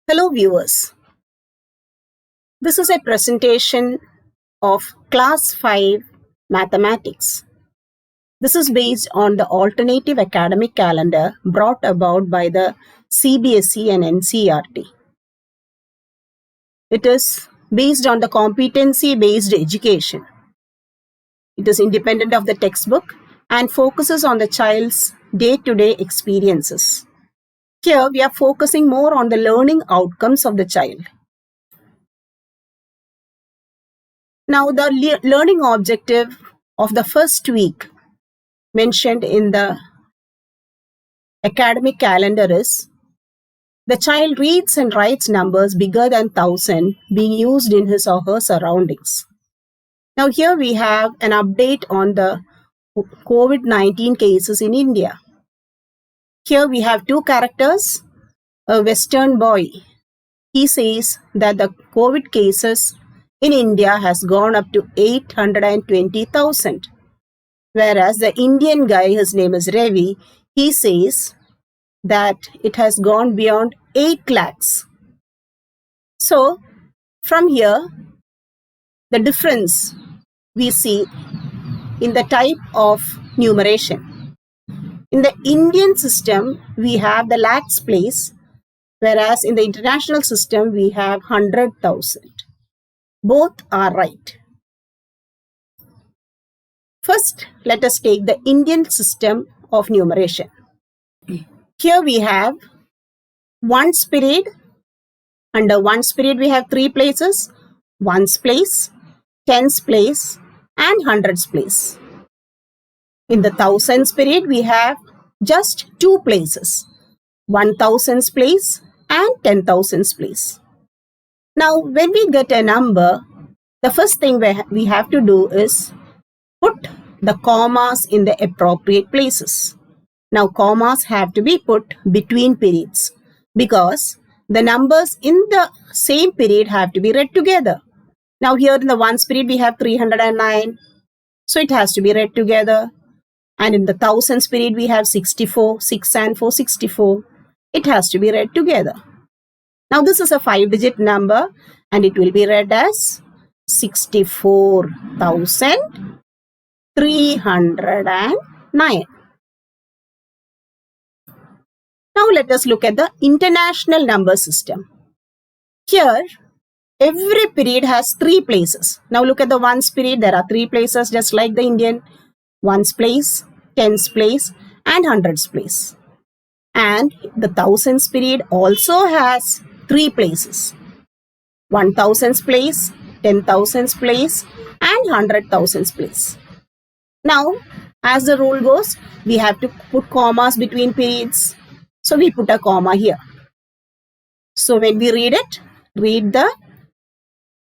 Hello viewers, this is a presentation of Class 5 Mathematics. This is based on the alternative academic calendar brought about by the CBSE and NCERT. It is based on the competency-based education. It is independent of the textbook and focuses on the child's day-to-day experiences. Here we are focusing more on the learning outcomes of the child. Now, the learning objective of the first week mentioned in the academic calendar is the child reads and writes numbers bigger than 1000 being used in his or her surroundings. Now, here we have an update on the COVID-19 cases in India. Here we have two characters, a Western boy. He says that the COVID cases in India has gone up to 820,000. Whereas the Indian guy, his name is Ravi, he says that it has gone beyond 8 lakhs. So, from here, the difference we see in the type of numeration. In the Indian system, we have the lakhs place, whereas in the international system, we have 100,000. Both are right. First, let us take the Indian system of numeration. Here we have ones period. Under ones period, we have 3 places: ones place, tens place, and hundreds place. In the thousands period, we have just 2 places: 1000s place and 10,000s place. Now, when we get a number, the first thing we have to do is put the commas in the appropriate places. Now, commas have to be put between periods because the numbers in the same period have to be read together. Now, here in the ones period, we have 309. So, it has to be read together. And in the thousands period, we have 64, 6 and 4, 64. It has to be read together. Now, this is a 5-digit number and it will be read as 64,309. Now, let us look at the international number system. Here, every period has 3 places. Now, look at the ones period. There are 3 places just like the Indian. Ones place, tens place, and hundreds place. And the thousands period also has 3 places: 1000s place, 10,000s place, and 100,000s place. Now, as the rule goes, we have to put commas between periods. So, we put a comma here. So, when we read it, read the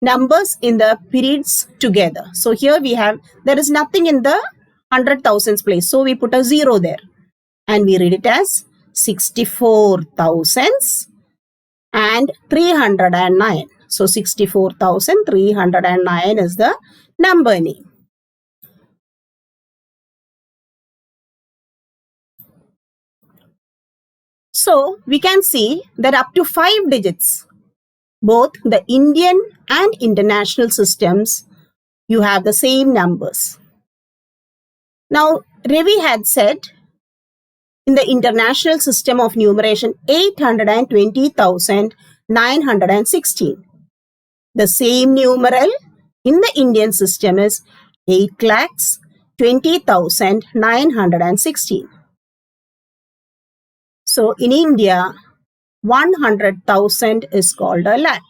numbers in the periods together. So, here we have, there is nothing in the 100,000s place. So, we put a 0 there. And we read it as 64,309. So, 64,309 is the number name. So, we can see that up to 5 digits, both the Indian and international systems, you have the same numbers. Now, Ravi had said in the international system of numeration 820,916. The same numeral in the Indian system is 8,20,916. So, in India, 100,000 is called a lakh.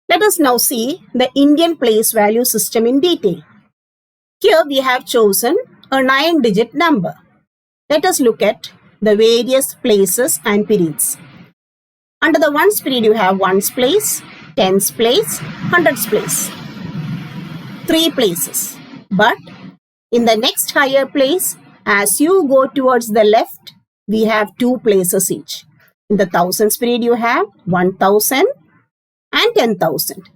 Let us now see the Indian place value system in detail. Here we have chosen a 9-digit number. Let us look at the various places and periods. Under the ones period, you have ones place, tens place, hundreds place. 3 places. But in the next higher place, as you go towards the left, we have 2 places each. In the thousands period, you have 1000 and 10,000.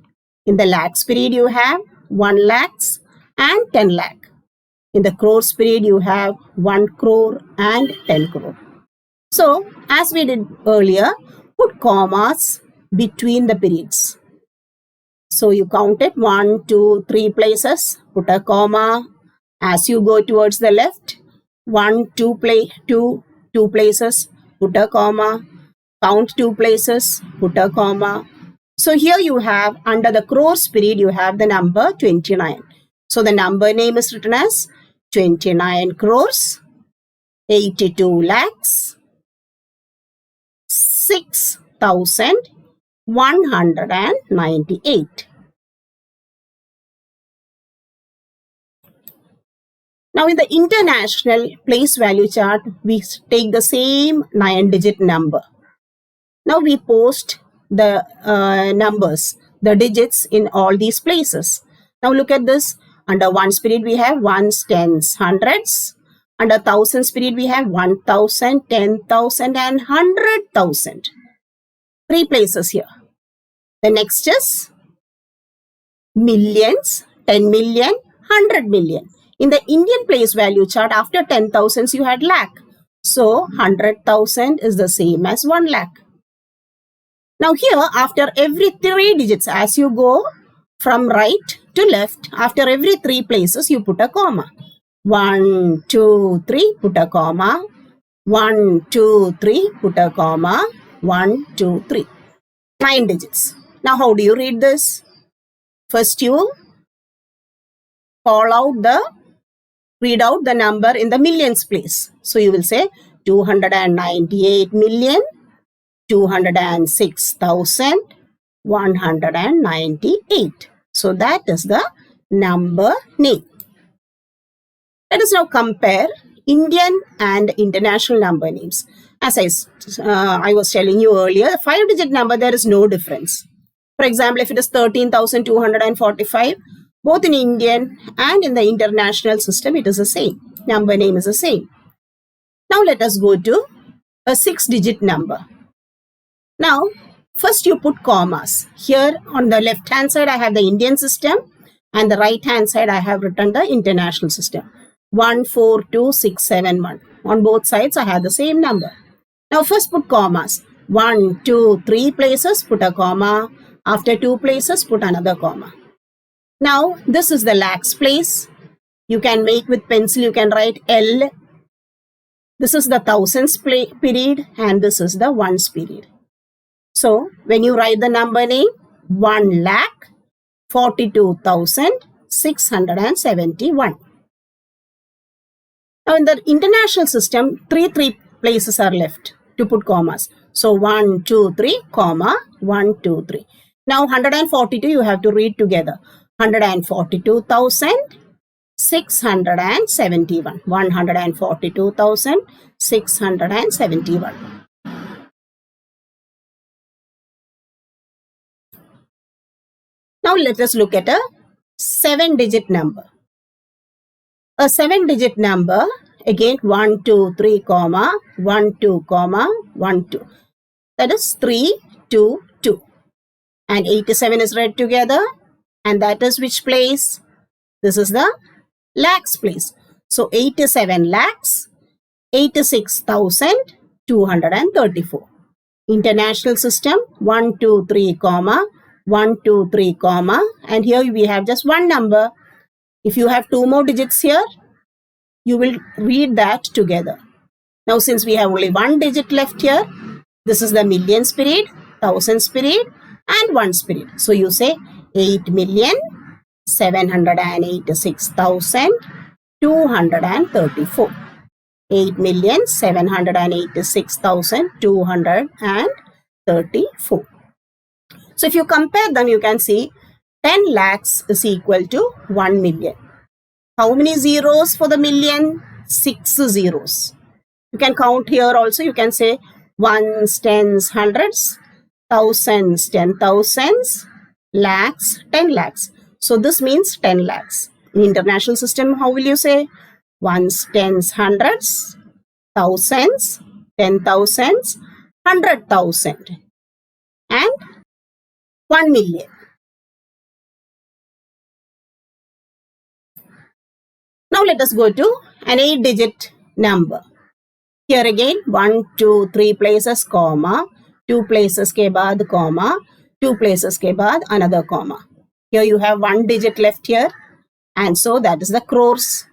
In the lakhs period, you have 1 lakhs and 10 lakh. In the crores period, you have 1 crore and 10 crore. So, as we did earlier, put commas between the periods. So, you count it 1, 2, 3 places, put a comma. As you go towards the left, 1, 2 places, put a comma. Count 2 places, put a comma. So, here you have, under the crores period, you have the number 29. So, the number name is written as 29 crores, 82 lakhs, 6,198. Now, in the international place value chart, we take the same 9-digit number. Now, we post the numbers, the digits in all these places. Now, look at this. Under ones period, we have ones, tens, hundreds. Under thousands period, we have 1,000, 10,000 and 100,000. 3 places here. The next is millions, 10 million, 100 million. In the Indian place value chart, after 10,000s, you had lakh. So, 100,000 is the same as 1 lakh. Now, here, after every 3 digits, as you go from right to left, after every 3 places, you put a comma. 1, 2, 3, put a comma. 1, 2, 3, put a comma. 1, 2, 3. 9 digits. Now, how do you read this? First, you read out the number in the millions place. So, you will say 298,206,198. So, that is the number name. Let us now compare Indian and international number names. As I was telling you earlier, 5-digit number, there is no difference. For example, if it is 13,245, both in Indian and in the international system, it is the same. Number name is the same. Now, let us go to a 6-digit number. Now, first you put commas. Here on the left hand side, I have the Indian system, and the right hand side, I have written the international system. 142671. On both sides, I have the same number. Now, first put commas. 1, 2, 3 places, put a comma. After 2 places, put another comma. Now, this is the lakhs place. You can make with pencil, you can write L. This is the thousands period, and this is the ones period. So, when you write the number name, 1,42,671. Now, in the international system, 3 places are left to put commas. So, 1, 2, 3, comma, 1, 2, 3. Now, 142 you have to read together. 142,671. 142,671. Now, let us look at a 7-digit number. A 7-digit number, again 1, 2, 3, comma, 1, 2, comma, 1, 2. That is 3, 2, 2. And 87 is read together. And that is which place? This is the lakhs place. So, 87 lakhs, 86,234. International system, 1, 2, 3, comma, 1, 2, 3, comma. And here we have just one number. If you have 2 more digits here, you will read that together. Now, since we have only 1 digit left here, this is the millions period, thousands period, and ones period. So, you say 8,786,234. 8,786,234. So, if you compare them, you can see 10 lakhs is equal to 1 million. How many zeros for the million? 6 zeros. You can count here also. You can say ones, tens, hundreds, thousands, 10,000s, lakhs, 10 lakhs. So, this means 10 lakhs. In international system, how will you say? Ones, tens, hundreds, thousands, 10,000s, 100,000 and 1 million. Now, let us go to an 8-digit number. Here again, 1, 2, 3 places, comma, 2 places ke baad, comma, 2 places ke baad, another comma. Here you have 1 digit left here. And so that is the crores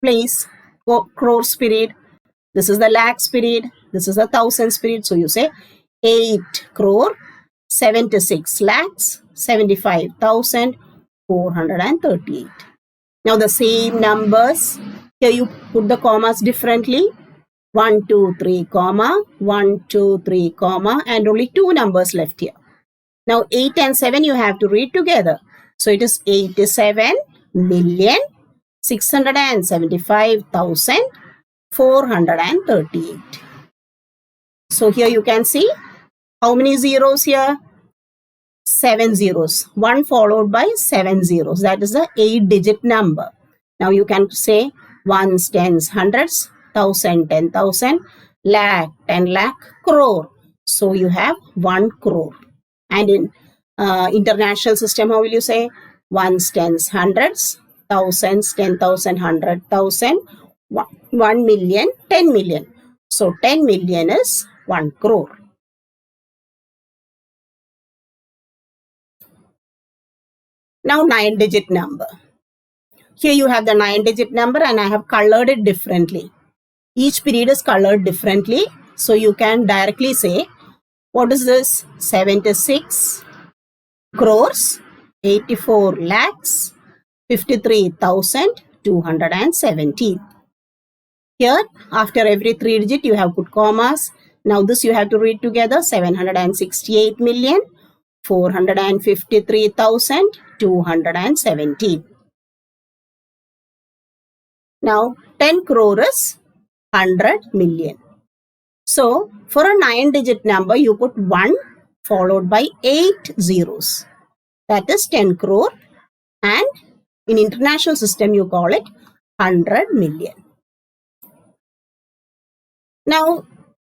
place, crores period. This is the lakhs period. This is the thousands period. So you say 8 crore 76 lakhs 75,438. Now the same numbers. Here you put the commas differently. 1, 2, 3, comma, 1, 2, 3, comma, and only 2 numbers left here. Now 8 and 7 you have to read together. So it is 87,675,438. So here you can see how many zeros here? 7 zeros. 1 followed by 7 zeros. That is the 8-digit number. Now you can say ones, tens, hundreds, thousand, 10,000, lakh, 10 lakh, crore. So you have 1 crore. And in international system, how will you say? Ones, tens, hundreds, thousands, 10,000, 100,000, 1 million, 10 million. So 10 million is 1 crore. Now 9-digit number. Here you have the 9-digit number and I have colored it differently. Each period is colored differently. So you can directly say, what is this? 76 crores, 84 lakhs, 53,217. Here, after every 3 digit, you have put commas. Now this you have to read together, 768,453,217. Now 10 crore is 100 million. So for a 9-digit number, you put 1 followed by 8 zeros. That is 10 crore. And in international system, you call it 100 million. Now,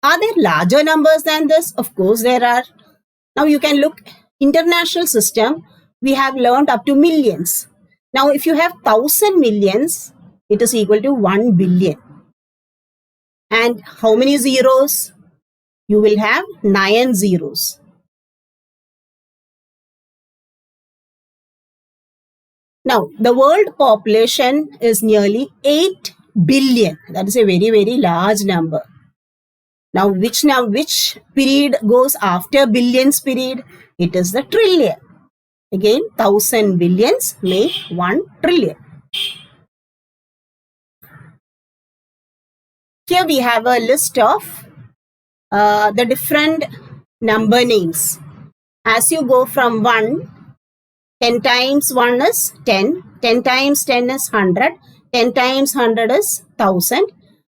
are there larger numbers than this? Of course, there are. Now, you can look international system. We have learned up to millions. Now, if you have 1,000 millions, it is equal to 1 billion. And how many zeros? You will have 9 zeros. Now, the world population is nearly 8 billion. That is a very, very large number. Now, which period goes after billions period? It is the trillion. Again, 1,000 billions make 1 trillion. Here we have a list of the different number names. As you go from 1, 10 times 1 is 10, 10 times 10 is 100, 10 times 100 is 1,000.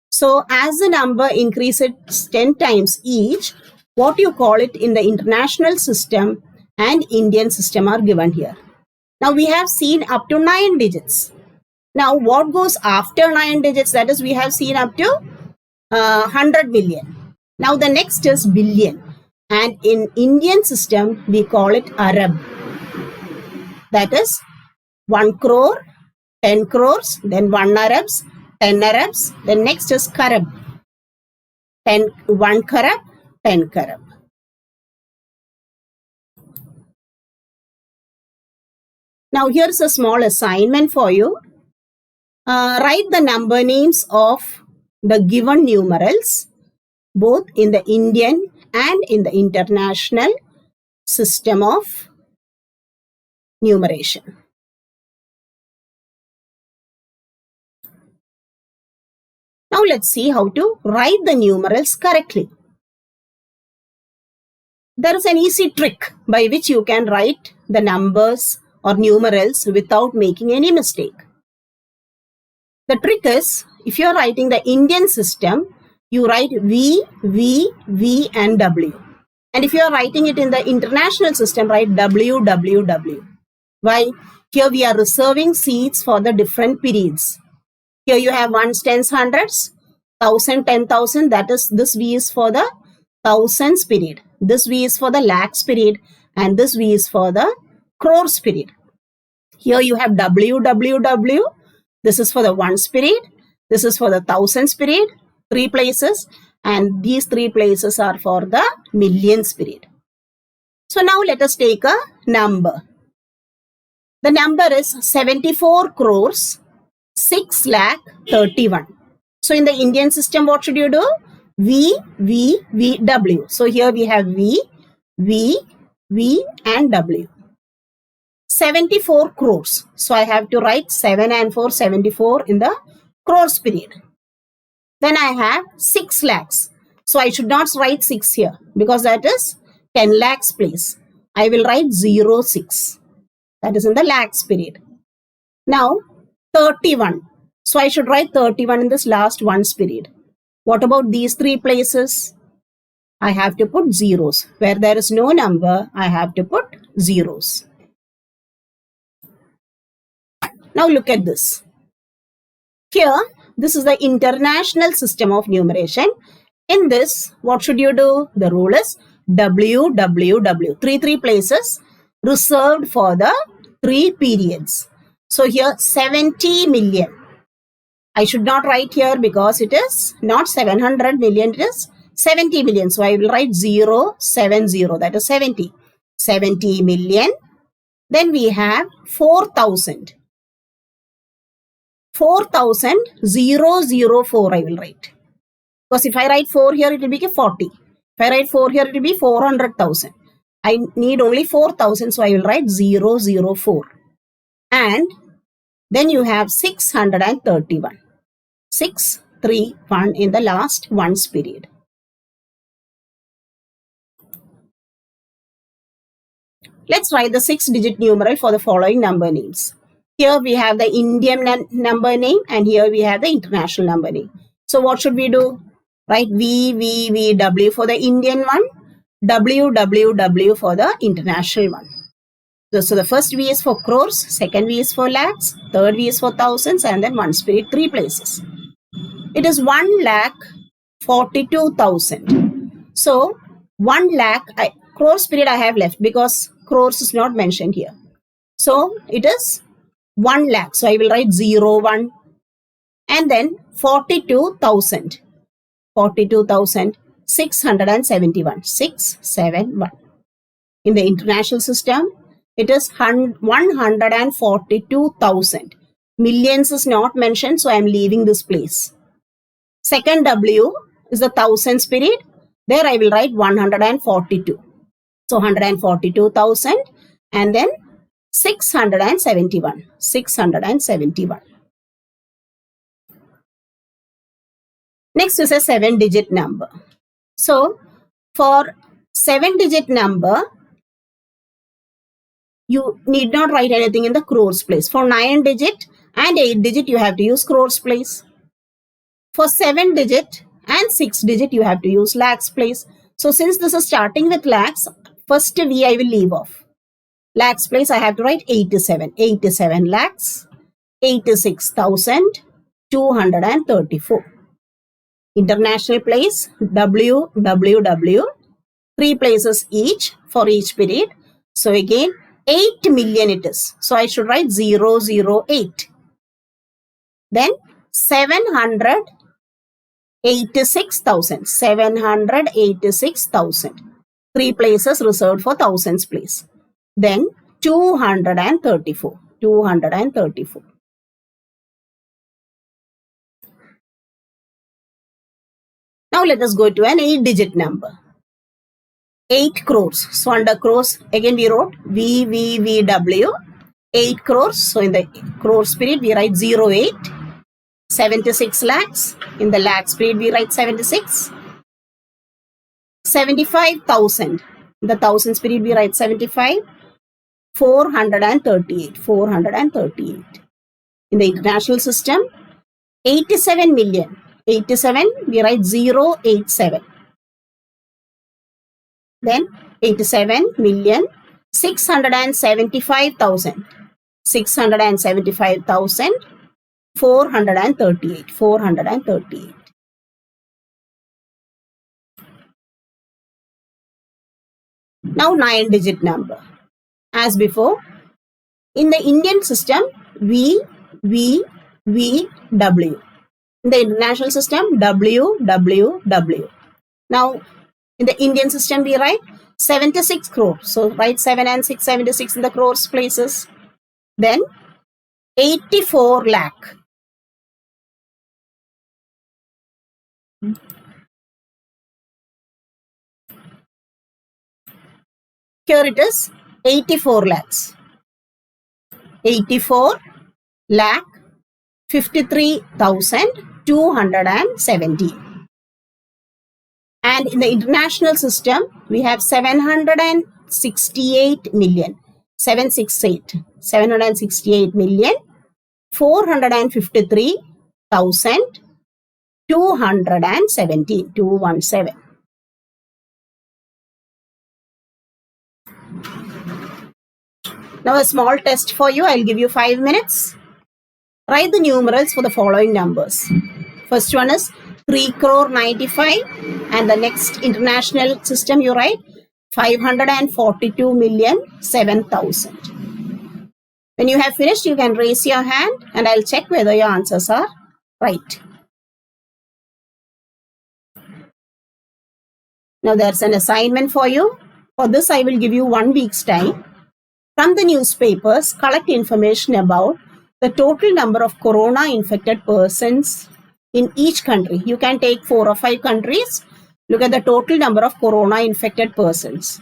So as the number increases 10 times each, what you call it in the international system and Indian system are given here. Now we have seen up to 9 digits. Now what goes after 9 digits? That is, we have seen up to 100 million. Now the next is billion. And in Indian system, we call it Arab. That is 1 crore, 10 crores, then 1 Arabs, 10 Arabs, then next is Karab. 1 Karab, 10 Karab. Now here's a small assignment for you. Write the number names of the given numerals, both in the Indian and in the international system of numeration. Now let's see how to write the numerals correctly. There is an easy trick by which you can write the numbers or numerals without making any mistake. The trick is, if you are writing the Indian system, you write V, V, V and W. And if you are writing it in the international system, write W, W, W. Why? Here we are reserving seats for the different periods. Here you have ones, tens, hundreds, 1,000, 10,000. That is, this V is for the thousands period. This V is for the lakhs period. And this V is for the crores period. Here you have W, W, W. This is for the ones period. This is for the thousands period. 3 places, and these 3 places are for the millions period. So now let us take a number. The number is 74 crores 6 lakh 31. So in the Indian system, what should you do? V, W. So here we have V, and W. 74 crores. So I have to write 7 and 4, 74 in the crores period. Then I have 6 lakhs. So I should not write 6 here because that is 10 lakhs place. I will write 06. That is in the lakhs period. Now 31. So I should write 31 in this last ones period. What about these 3 places? I have to put zeros. Where there is no number, I have to put zeros. Now look at this. Here, this is the international system of numeration. In this, what should you do? The rule is WWW. 3 places reserved for the 3 periods. So here 70 million. I should not write here because it is not 700 million, it is 70 million. So I will write 070, that is 70. 70 million. Then we have 4,000. 4,004 I will write. Because if I write 4 here, it will be 40. If I write 4 here, it will be 400,000. I need only 4,000, so I will write 004. And then you have 631. 631 in the last ones period. Let's write the 6-digit numeral for the following number names. Here we have the Indian number name and here we have the international number name. So what should we do? Write W for the Indian one, WWW for the international one. So the first V is for crores, second V is for lakhs, third V is for thousands, and then ones period 3 places. It is 1,42,000. So 1 lakh, crores period I have left because crores is not mentioned here. So it is 1 lakh. So I will write 01 and then 42,000. 42,671. 671. In the international system, it is 142,000. Millions is not mentioned, so I am leaving this place. Second W is the thousands period. There I will write 142. So 142,000 and then 671. 671. Next is a 7-digit number. So for 7-digit number, you need not write anything in the crores place. For 9-digit and 8-digit, you have to use crores place. For 7-digit and 6-digit, you have to use lakhs place. So since this is starting with lakhs, first V I will leave off. Lakhs place, I have to write 87. 87 lakhs, 86,234. International place, WWW. 3 places each for each period. So again, 8 million it is. So I should write 008. Then 786,000. 786,000. 3 places reserved for thousands place. Then 234. 234. Now let us go to an 8-digit number. 8 crores. So under crores, again we wrote VWW. 8 crores. So in the crores period, we write 08. 76 lakhs. In the lakhs period, we write 76. 75,000. In the thousands period, we write 75. 438. 438. In the international system, 87 million. 87, we write 087. Then 87 million, 675,000. 675,000, 438. 438. Now 9-digit number. As before, in the Indian system, V, W. In the international system, WWW. Now, in the Indian system, we write 76 crore. So, write 7 and 6, 76 in the crores places. Then, 84 lakh. Here it is, 84 lakhs. 84 lakh 53,270. And in the international system, we have 768 million. 768 million 453,217. 217. Now a small test for you. I'll give you 5 minutes. Write the numerals for the following numbers. First one is 3 crore 95, and the next international system you write 542 million 7,000. When you have finished, you can raise your hand and I'll check whether your answers are right. Now there's an assignment for you. For this, I will give you 1 week's time. From the newspapers, collect information about the total number of corona infected persons in each country. You can take 4 or 5 countries. Look at the total number of corona infected persons.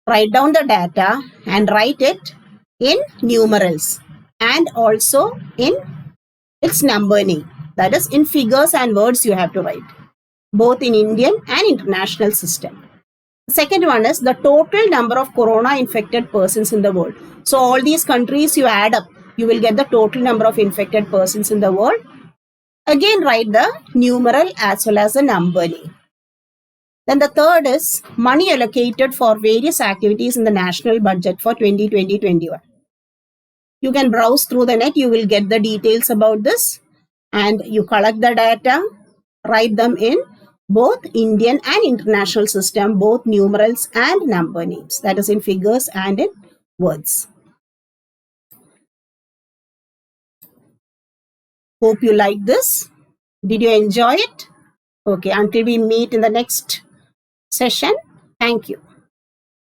Write down the data and write it in numerals and also in its number name. That is, in figures and words you have to write, both in Indian and international system. The second one is the total number of corona infected persons in the world. So all these countries you add up, you will get the total number of infected persons in the world. Again, write the numeral as well as the number name. Then the third is money allocated for various activities in the national budget for 2020-21. You can browse through the net, you will get the details about this, and you collect the data, write them in both Indian and international system, both numerals and number names, that is in figures and in words. Hope you like this. Did you enjoy it? Okay, until we meet in the next session, thank you.